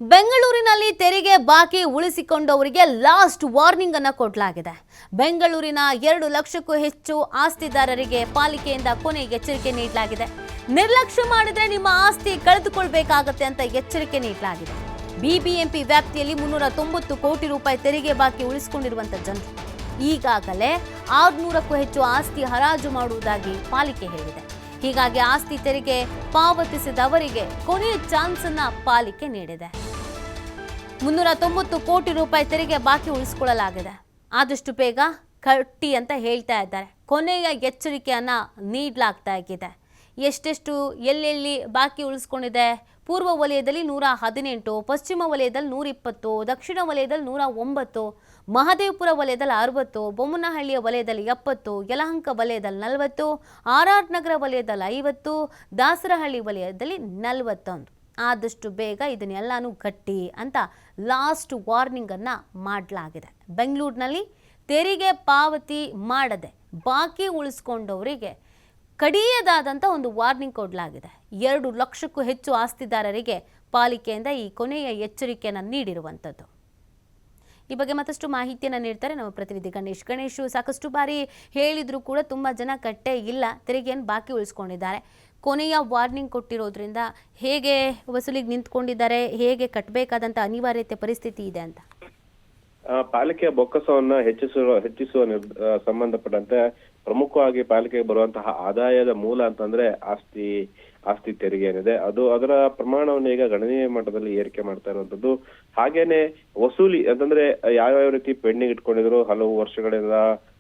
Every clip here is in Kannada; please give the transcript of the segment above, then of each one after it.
ಬೆಂಗಳೂರಿನಲ್ಲಿ ತೆರಿಗೆ ಬಾಕಿ ಉಳಿಸಿಕೊಂಡವರಿಗೆ ಲಾಸ್ಟ್ ವಾರ್ನಿಂಗ್ ಅನ್ನು ಕೊಡಲಾಗಿದೆ. ಬೆಂಗಳೂರಿನ 2 ಲಕ್ಷಕ್ಕೂ ಹೆಚ್ಚು ಆಸ್ತಿದಾರರಿಗೆ ಪಾಲಿಕೆಯಿಂದ ಕೊನೆ ಎಚ್ಚರಿಕೆ ನೀಡಲಾಗಿದೆ. ನಿರ್ಲಕ್ಷ್ಯ ಮಾಡಿದ್ರೆ ನಿಮ್ಮ ಆಸ್ತಿ ಕಳೆದುಕೊಳ್ಳಬೇಕಾಗುತ್ತೆ ಅಂತ ಎಚ್ಚರಿಕೆ ನೀಡಲಾಗಿದೆ. ಬಿಬಿಎಂಪಿ ವ್ಯಾಪ್ತಿಯಲ್ಲಿ 390 ಕೋಟಿ ರೂಪಾಯಿ ತೆರಿಗೆ ಬಾಕಿ ಉಳಿಸಿಕೊಂಡಿರುವಂತ ಜನರು ಈಗಾಗಲೇ 600ಕ್ಕೂ ಹೆಚ್ಚು ಆಸ್ತಿ ಹರಾಜು ಮಾಡುವುದಾಗಿ ಪಾಲಿಕೆ ಹೇಳಿದೆ. ಹೀಗಾಗಿ ಆಸ್ತಿ ತೆರಿಗೆ ಪಾವತಿಸಿದವರಿಗೆ ಕೊನೆಯ ಚಾನ್ಸ್ ಅನ್ನ ಪಾಲಿಕೆ ನೀಡಿದೆ. 390 ಕೋಟಿ ರೂಪಾಯಿ ತೆರಿಗೆ ಬಾಕಿ ಉಳಿಸಿಕೊಳ್ಳಲಾಗಿದೆ. ಆದಷ್ಟು ಬೇಗ ಕಟ್ಟಿ ಅಂತ ಹೇಳ್ತಾ ಇದ್ದಾರೆ. ಕೊನೆಯ ಎಚ್ಚರಿಕೆಯನ್ನ ನೀಡಲಾಗ್ತಾ ಇದೆ. ಎಷ್ಟೆಷ್ಟು ಎಲ್ಲೆಲ್ಲಿ ಬಾಕಿ ಉಳಿಸ್ಕೊಂಡಿದೆ? ಪೂರ್ವ ವಲಯದಲ್ಲಿ 118, ಪಶ್ಚಿಮ ವಲಯದಲ್ಲಿ 120, ದಕ್ಷಿಣ ವಲಯದಲ್ಲಿ 109, ಮಹದೇವಪುರ ವಲಯದಲ್ಲಿ 60, ಬೊಮ್ಮನಹಳ್ಳಿಯ ವಲಯದಲ್ಲಿ 70, ಯಲಹಂಕ ವಲಯದಲ್ಲಿ 40, ಆರ್ ನಗರ ವಲಯದಲ್ಲಿ 50, ದಾಸರಹಳ್ಳಿ ವಲಯದಲ್ಲಿ 41. ಆದಷ್ಟು ಬೇಗ ಇದನ್ನೆಲ್ಲಾನು ಕಟ್ಟಿ ಅಂತ ಲಾಸ್ಟ್ ವಾರ್ನಿಂಗ್ ಅನ್ನ ಮಾಡಲಾಗಿದೆ. ಬೆಂಗಳೂರಿನಲ್ಲಿ ತೆರಿಗೆ ಪಾವತಿ ಮಾಡದೆ ಬಾಕಿ ಉಳಿಸ್ಕೊಂಡವರಿಗೆ ಕಡಿಯದಾದಂಥ ಒಂದು ವಾರ್ನಿಂಗ್ ಕೊಡಲಾಗಿದೆ. 2 ಲಕ್ಷಕ್ಕೂ ಹೆಚ್ಚು ಆಸ್ತಿದಾರರಿಗೆ ಪಾಲಿಕೆಯಿಂದ ಈ ಕೊನೆಯ ಎಚ್ಚರಿಕೆಯನ್ನು ನೀಡಿರುವಂಥದ್ದು. ಈ ಬಗ್ಗೆ ಮತ್ತಷ್ಟು ಮಾಹಿತಿಯನ್ನು ನೀಡ್ತಾರೆ ನಮ್ಮ ಪ್ರತಿನಿಧಿ ಗಣೇಶ್. ಸಾಕಷ್ಟು ಬಾರಿ ಹೇಳಿದ್ರು ಕೂಡ ತುಂಬ ಜನ ಕಟ್ಟೇ ಇಲ್ಲ, ತೆರಿಗೆಯನ್ನು ಬಾಕಿ ಉಳಿಸ್ಕೊಂಡಿದ್ದಾರೆ. ಕೊನೆಯ ವಾರ್ನಿಂಗ್ ಕೊಟ್ಟಿರೋದ್ರಿಂದ ಹೇಗೆ ವಸೂಲಿಗೆ ನಿಂತ್ಕೊಂಡಿದ್ದಾರೆ, ಹೇಗೆ ಕಟ್ಟಬೇಕಾದಂಥ ಅನಿವಾರ್ಯತೆ ಪರಿಸ್ಥಿತಿ ಇದೆ ಅಂತ? ಪಾಲಿಕೆಯ ಬೊಕ್ಕಸವನ್ನ ಹೆಚ್ಚಿಸುವ ಸಂಬಂಧಪಟ್ಟಂತೆ ಪ್ರಮುಖವಾಗಿ ಪಾಲಿಕೆಗೆ ಬರುವಂತಹ ಆದಾಯದ ಮೂಲ ಅಂತಂದ್ರೆ ಆಸ್ತಿ ತೆರಿಗೆ ಏನಿದೆ ಅದು ಅದರ ಪ್ರಮಾಣವನ್ನು ಈಗ ಗಣನೀಯ ಮಟ್ಟದಲ್ಲಿ ಏರಿಕೆ ಮಾಡ್ತಾ ಇರುವಂತದ್ದು. ಹಾಗೇನೆ ವಸೂಲಿ ಅಂತಂದ್ರೆ ಯಾವ್ಯಾವ ರೀತಿ ಪೆಂಡಿಂಗ್ ಇಟ್ಕೊಂಡಿದ್ರು ಹಲವು ವರ್ಷಗಳಿಂದ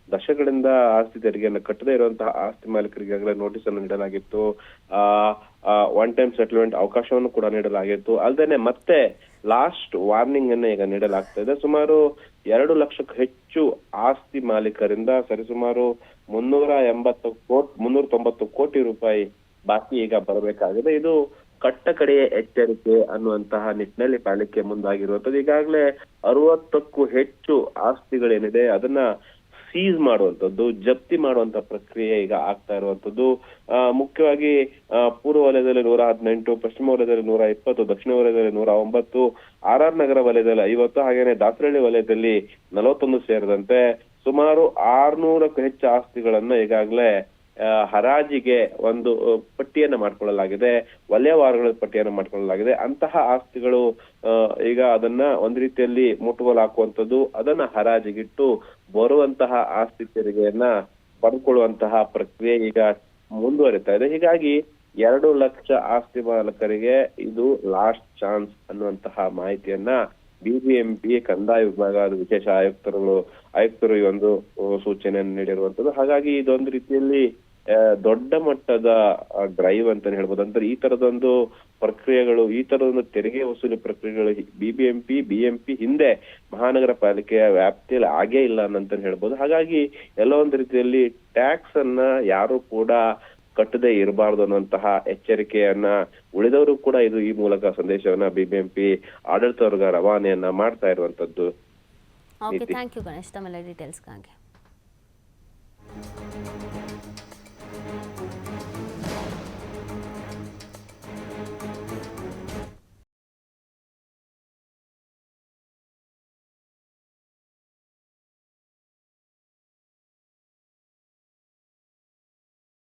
ದಶಕಗಳಿಂದ ಆಸ್ತಿ ತೆರಿಗೆಯನ್ನು ಕಟ್ಟದೇ ಇರುವಂತಹ ಆಸ್ತಿ ಮಾಲೀಕರಿಗೆ ಈಗಾಗಲೇ ನೋಟಿಸ್ ಅನ್ನು ನೀಡಲಾಗಿತ್ತು. ಒನ್ ಟೈಮ್ ಸೆಟಲ್ಮೆಂಟ್ ಅವಕಾಶವನ್ನು ಕೂಡ ನೀಡಲಾಗಿತ್ತು. ಅಲ್ಲದೆ ಮತ್ತೆ ಲಾಸ್ಟ್ ವಾರ್ನಿಂಗ್ ಅನ್ನ ಈಗ ನೀಡಲಾಗ್ತಾ ಇದೆ. ಸುಮಾರು 2 ಲಕ್ಷಕ್ಕೂ ಹೆಚ್ಚು ಆಸ್ತಿ ಮಾಲೀಕರಿಂದ ಸರಿಸುಮಾರು 390 ಕೋಟಿ ರೂಪಾಯಿ ಬಾಕಿ ಈಗ ಬರಬೇಕಾಗಿದೆ. ಇದು ಕಟ್ಟ ಕಡೆಯ ಎಚ್ಚರಿಕೆ ಅನ್ನುವಂತಹ ನಿಟ್ಟಿನಲ್ಲಿ ಪಾಲಿಕೆ ಮುಂದಾಗಿರುವಂತದ್ದು. ಈಗಾಗಲೇ 60ಕ್ಕೂ ಹೆಚ್ಚು ಆಸ್ತಿಗಳೇನಿದೆ ಅದನ್ನ ಸೀಸ್ ಮಾಡುವಂತದ್ದು, ಜಪ್ತಿ ಮಾಡುವಂತ ಪ್ರಕ್ರಿಯೆ ಈಗ ಆಗ್ತಾ ಇರುವಂತದ್ದು. ಮುಖ್ಯವಾಗಿ ಪೂರ್ವ ವಲಯದಲ್ಲಿ 118, ಪಶ್ಚಿಮ ವಲಯದಲ್ಲಿ 120, ದಕ್ಷಿಣ ವಲಯದಲ್ಲಿ 109, ಆರ್ ನಗರ ವಲಯದಲ್ಲಿ 50, ಹಾಗೇನೆ ದಾಸರಹಳ್ಳಿ ವಲಯದಲ್ಲಿ 41 ಸೇರಿದಂತೆ ಸುಮಾರು 600ಕ್ಕೂ ಹೆಚ್ಚು ಆಸ್ತಿಗಳನ್ನ ಈಗಾಗಲೇ ಹರಾಜಿಗೆ ಒಂದು ಪಟ್ಟಿಯನ್ನ ಮಾಡ್ಕೊಳ್ಳಲಾಗಿದೆ, ವಲಯವಾರುಗಳ ಪಟ್ಟಿಯನ್ನ ಮಾಡ್ಕೊಳ್ಳಲಾಗಿದೆ. ಅಂತಹ ಆಸ್ತಿಗಳು ಈಗ ಅದನ್ನ ಒಂದ್ ರೀತಿಯಲ್ಲಿ ಮುಟ್ಟುಗೋಲು ಹಾಕುವಂಥದ್ದು, ಅದನ್ನ ಹರಾಜಿಗಿಟ್ಟು ಬರುವಂತಹ ಆಸ್ತಿ ತೆರಿಗೆಯನ್ನ ಪಡ್ಕೊಳ್ಳುವಂತಹ ಪ್ರಕ್ರಿಯೆ ಈಗ ಮುಂದುವರಿತಾ ಇದೆ. ಹೀಗಾಗಿ 2 ಲಕ್ಷ ಆಸ್ತಿ ಮಾಲಕರಿಗೆ ಇದು ಲಾಸ್ಟ್ ಚಾನ್ಸ್ ಅನ್ನುವಂತಹ ಮಾಹಿತಿಯನ್ನ ಬಿಬಿಎಂಪಿ ಕಂದಾಯ ವಿಭಾಗದ ವಿಶೇಷ ಆಯುಕ್ತರು ಈ ಒಂದು ಸೂಚನೆಯನ್ನು ನೀಡಿರುವಂತದ್ದು. ಹಾಗಾಗಿ ಇದೊಂದು ರೀತಿಯಲ್ಲಿ ದೊಡ್ಡ ಮಟ್ಟದ ಡ್ರೈವ್ ಅಂತಾನೆ ಹೇಳ್ಬೋದು. ಅಂದ್ರೆ ಈ ತರದೊಂದು ಪ್ರಕ್ರಿಯೆಗಳು, ಈ ತರದೊಂದು ತೆರಿಗೆ ವಸೂಲಿ ಪ್ರಕ್ರಿಯೆಗಳು ಬಿಎಂಪಿ ಹಿಂದೆ ಮಹಾನಗರ ಪಾಲಿಕೆಯ ವ್ಯಾಪ್ತಿಯಲ್ಲಿ ಆಗೇ ಇಲ್ಲ ಅಂತ ಹೇಳ್ಬೋದು. ಹಾಗಾಗಿ ಎಲ್ಲೋ ಒಂದು ರೀತಿಯಲ್ಲಿ ಟ್ಯಾಕ್ಸ್ ಅನ್ನ ಯಾರು ಕೂಡ ಕಟ್ಟದೇ ಇರಬಾರ್ದು ಅನ್ನುವಂತಹ ಎಚ್ಚರಿಕೆಯನ್ನ ಉಳಿದವರು ಕೂಡ ಇದು ಈ ಮೂಲಕ ಸಂದೇಶವನ್ನ ಬಿಬಿಎಂಪಿ ಆಡಳಿತ ವರ್ಗ ರವಾನೆಯನ್ನ ಮಾಡ್ತಾ ಇರುವಂತದ್ದು. ಓಕೆ, ಥ್ಯಾಂಕ್ ಯು ಗಣೇಶ್, ತಮ್ಮೆಲ್ಲ ಡೀಟೇಲ್ಸ್ಗಾಗಿ.